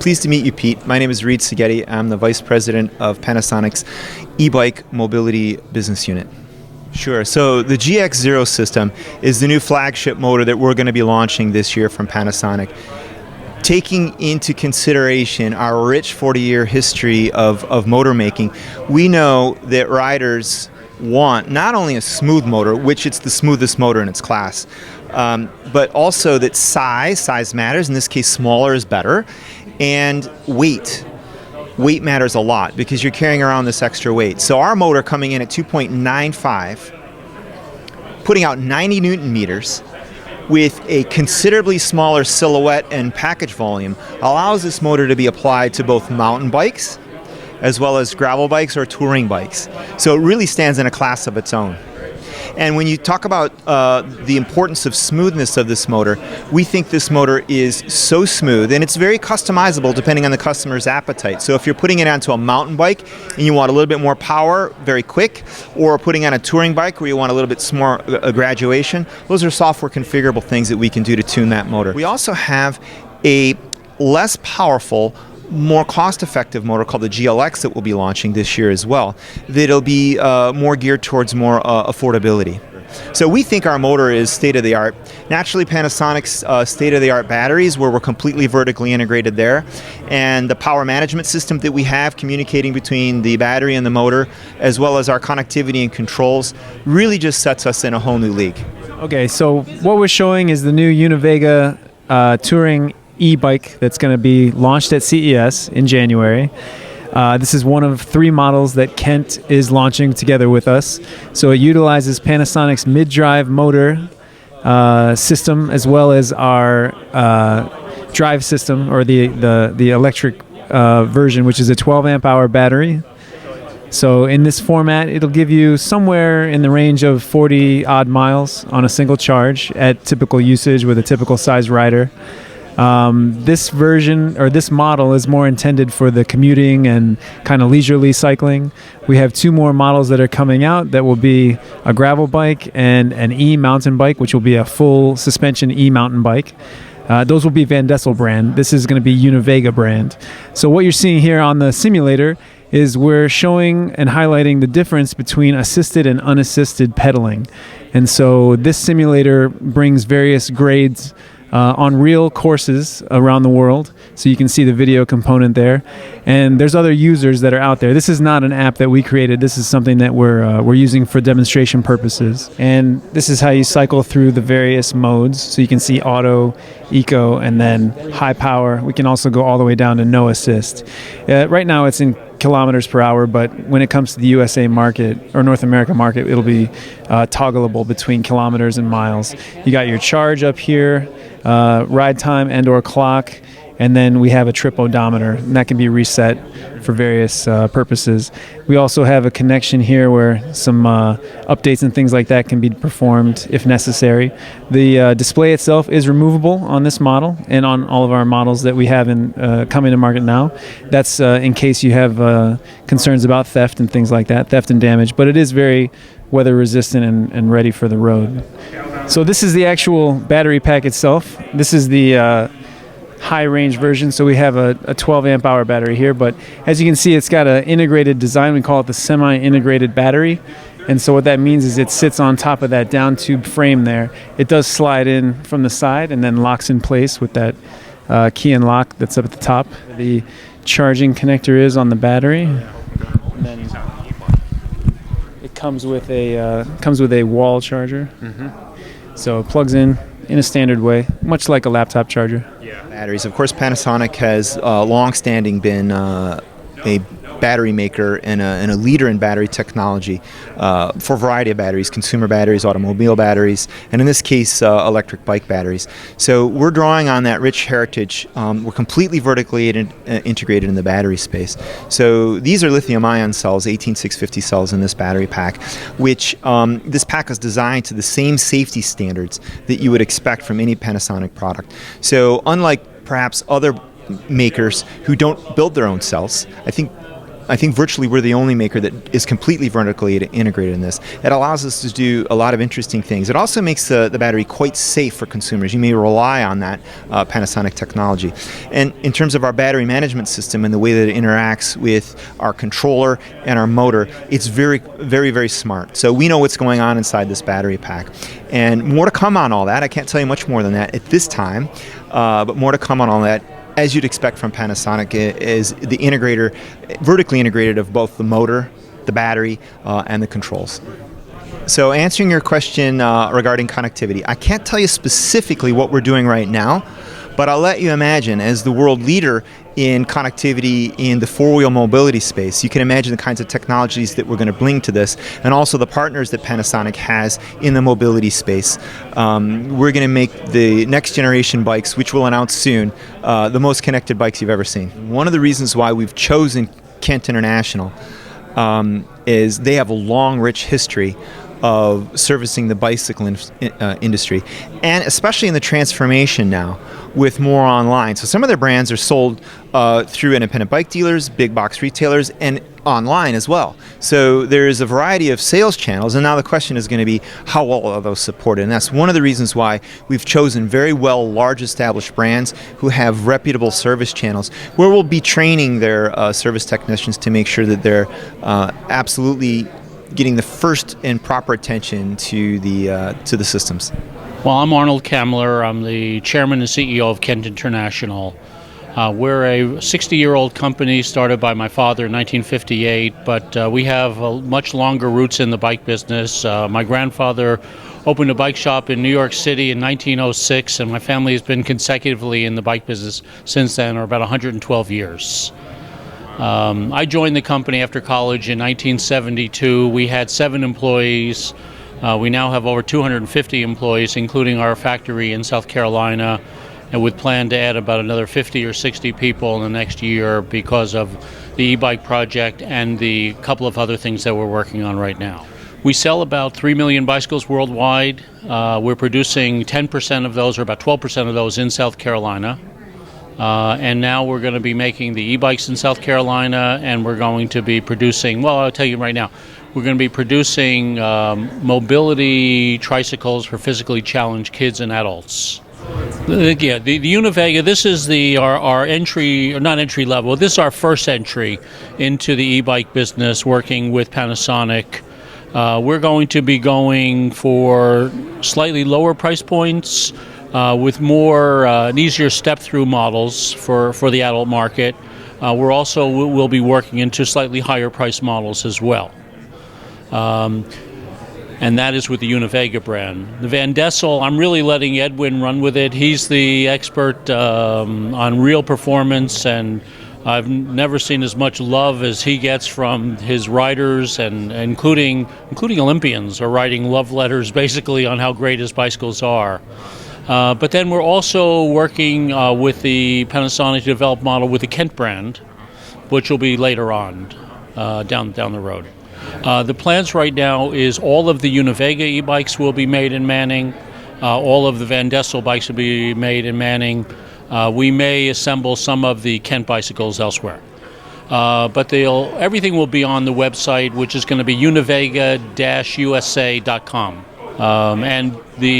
Pleased to meet you, Pete. My name is Reed Seghetti. I'm the Vice President of Panasonic's eBike Mobility Business Unit. Sure. So the GX0 system is the new flagship motor that we're going to be launching this year from Panasonic. Taking into consideration our rich 40-year history of motor making, we know that riders want not only a smooth motor, which it's the smoothest motor in its class, but also that size matters. In this case, smaller is better. And weight matters a lot because you're carrying around this extra weight. So our motor coming in at 2.95, putting out 90 Newton meters with a considerably smaller silhouette and package volume allows this motor to be applied to both mountain bikes as well as gravel bikes or touring bikes. So it really stands in a class of its own. And when you talk about the importance of smoothness of this motor, we think this motor is so smooth, and it's very customizable depending on the customer's appetite. So if you're putting it onto a mountain bike and you want a little bit more power very quick, or putting on a touring bike where you want a little bit more graduation, those are software configurable things that we can do to tune that motor. We also have a less powerful, more cost-effective motor called the GLX that we'll be launching this year as well, that'll be more geared towards more affordability. So we think our motor is state-of-the-art. Naturally, Panasonic's state-of-the-art batteries, where we're completely vertically integrated there, and the power management system that we have communicating between the battery and the motor, as well as our connectivity and controls, really just sets us in a whole new league. Okay, so what we're showing is the new Univega Touring e-bike that's going to be launched at CES in January. This is one of 3 models that Kent is launching together with us. So it utilizes Panasonic's mid-drive motor system as well as our drive system, or the electric version, which is a 12 amp hour battery. So in this format, it'll give you somewhere in the range of 40 odd miles on a single charge at typical usage with a typical size rider. This version, or this model, is more intended for the commuting and kind of leisurely cycling. We have 2 more models that are coming out that will be a gravel bike and an e-mountain bike, which will be a full suspension e-mountain bike. Those will be Van Dessel brand. This is going to be Univega brand. So what you're seeing here on the simulator is we're showing and highlighting the difference between assisted and unassisted pedaling. And so this simulator brings various grades on real courses around the world, so you can see the video component there. And there's other users that are out there. This is not an app that we created. This is something that we're using for demonstration purposes. And this is how you cycle through the various modes. So you can see auto, eco, and then high power. We can also go all the way down to no assist. Right now it's in kilometers per hour, but when it comes to the USA market or North America market, it'll be toggleable between kilometers and miles. You got your charge up here, ride time and or clock, and then we have a trip odometer, and that can be reset for various purposes. We also have a connection here where some updates and things like that can be performed if necessary. The display itself is removable on this model and on all of our models that we have in coming to market now. That's in case you have concerns about theft and things like that, theft and damage, but it is very weather resistant and ready for the road. So this is the actual battery pack itself. This is the high range version, so we have a 12 amp hour battery here, but as you can see, it's got an integrated design. We call it the semi-integrated battery, and so what that means is it sits on top of that down tube frame there. It does slide in from the side and then locks in place with that key and lock that's up at the top. The charging connector is on the battery, and then it comes with a wall charger. So it plugs in a standard way, much like a laptop charger. Batteries. Of course, Panasonic has long-standing been a battery maker and a leader in battery technology for a variety of batteries, consumer batteries, automobile batteries, and in this case, electric bike batteries. So we're drawing on that rich heritage. We're completely vertically integrated in the battery space. So these are lithium-ion cells, 18650 cells in this battery pack, which this pack is designed to the same safety standards that you would expect from any Panasonic product. So unlike perhaps other makers who don't build their own cells, I think I think virtually we're the only maker that is completely vertically integrated in this. It allows us to do a lot of interesting things. It also makes the battery quite safe for consumers. You may rely on that Panasonic technology. And in terms of our battery management system and the way that it interacts with our controller and our motor, it's very, very, very smart. So we know what's going on inside this battery pack. And more to come on all that. I can't tell you much more than that at this time, but more to come on all that. As you'd expect from Panasonic, is the integrator, vertically integrated of both the motor, the battery, and the controls. So answering your question regarding connectivity, I can't tell you specifically what we're doing right now, but I'll let you imagine, as the world leader in connectivity in the four-wheel mobility space, you can imagine the kinds of technologies that we're going to bring to this, and also the partners that Panasonic has in the mobility space. We're going to make the next generation bikes, which we'll announce soon, the most connected bikes you've ever seen. One of the reasons why we've chosen Kent International is they have a long, rich history of servicing the bicycle industry, and especially in the transformation now with more online. So some of their brands are sold through independent bike dealers, big box retailers, and online as well. So there's a variety of sales channels, and now the question is going to be how well are those supported? And that's one of the reasons why we've chosen very well large established brands who have reputable service channels, where we'll be training their service technicians to make sure that they're absolutely getting the first and proper attention to the systems. Well, I'm Arnold Kamler. I'm the chairman and CEO of Kent International. We're a 60-year-old company started by my father in 1958, but we have much longer roots in the bike business. My grandfather opened a bike shop in New York City in 1906, and my family has been consecutively in the bike business since then, or about 112 years. I joined the company after college in 1972. We had 7 employees. We now have over 250 employees, including our factory in South Carolina, and with plan to add about another 50 or 60 people in the next year because of the e-bike project and the couple of other things that we're working on right now. We sell about 3 million bicycles worldwide. We're producing 10% of those, or about 12% of those, in South Carolina. And now we're going to be making the e-bikes in South Carolina, and we're going to be producing, well, I'll tell you right now, we're going to be producing mobility tricycles for physically challenged kids and adults. The Univega, this is our entry, or not entry level, this is our first entry into the e-bike business, working with Panasonic. We're going to be going for slightly lower price points, with more and easier step-through models for the adult market. We'll be working into slightly higher price models as well. And that is with the Univega brand. The Van Dessel, I'm really letting Edwin run with it. He's the expert on real performance, and I've never seen as much love as he gets from his riders, and including Olympians are writing love letters basically on how great his bicycles are. But then we're also working with the Panasonic developed model with the Kent brand, which will be later on down the road. The plans right now is all of the Univega e-bikes will be made in Manning. All of the Van Dessel bikes will be made in Manning. We may assemble some of the Kent bicycles elsewhere. But everything will be on the website, which is going to be univega-usa.com. And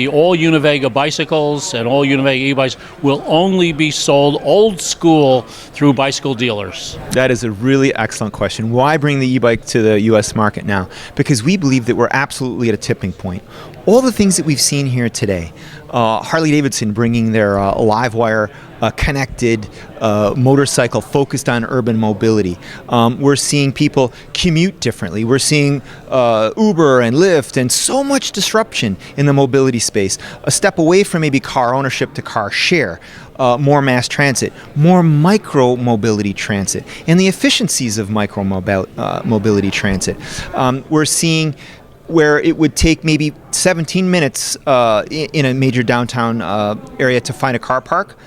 all Univega bicycles and all Univega e-bikes will only be sold old school through bicycle dealers. That is a really excellent question. Why bring the e-bike to the U.S. market now? Because we believe that we're absolutely at a tipping point. All the things that we've seen here today, Harley-Davidson bringing their live-wire connected motorcycle focused on urban mobility. We're seeing people commute differently. We're seeing Uber and Lyft and so much disruption in the mobility space. A step away from maybe car ownership to car share. More mass transit, more micro-mobility transit, and the efficiencies of micro-mobility transit. We're seeing where it would take maybe 17 minutes in a major downtown area to find a car park.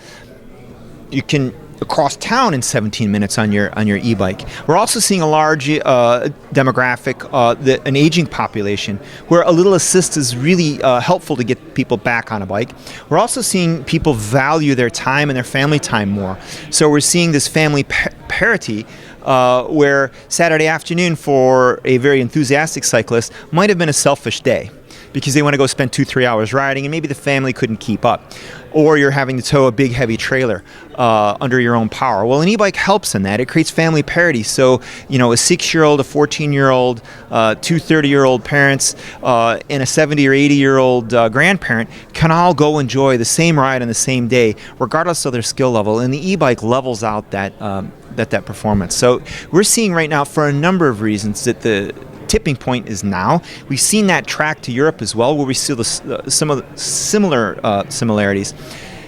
You can across town in 17 minutes on your e-bike. We're also seeing a large demographic, an aging population, where a little assist is really helpful to get people back on a bike. We're also seeing people value their time and their family time more. So we're seeing this family parity where Saturday afternoon for a very enthusiastic cyclist might have been a selfish day because they want to go spend 2-3 hours riding and maybe the family couldn't keep up. Or you're having to tow a big heavy trailer under your own power. Well, an e-bike helps in that. It creates family parity. So, a 6-year-old, a 14-year-old, two 30-year-old parents, and a 70 or 80-year-old grandparent can all go enjoy the same ride on the same day, regardless of their skill level. And the e-bike levels out that performance. So we're seeing right now, for a number of reasons, that the tipping point is now. We've seen that track to Europe as well, where we see some of the similar similarities.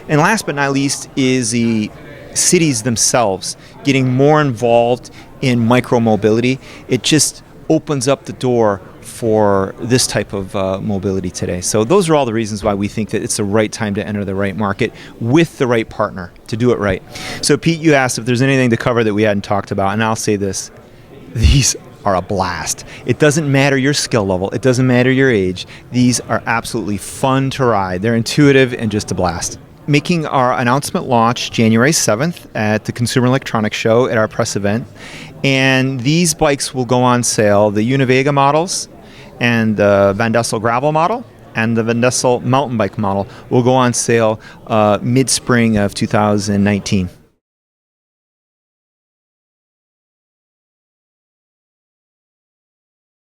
And last but not least is the cities themselves getting more involved in micro-mobility. It just opens up the door for this type of mobility today. So those are all the reasons why we think that it's the right time to enter the right market with the right partner to do it right. So Pete, you asked if there's anything to cover that we hadn't talked about, and I'll say this. These are a blast. It doesn't matter your skill level. It doesn't matter your age. These are absolutely fun to ride. They're intuitive and just a blast. Making our announcement launch January 7th at the Consumer Electronics Show at our press event. And these bikes will go on sale, the Univega models and the Van Dessel gravel model and the Van Dessel mountain bike model will go on sale mid-spring of 2019.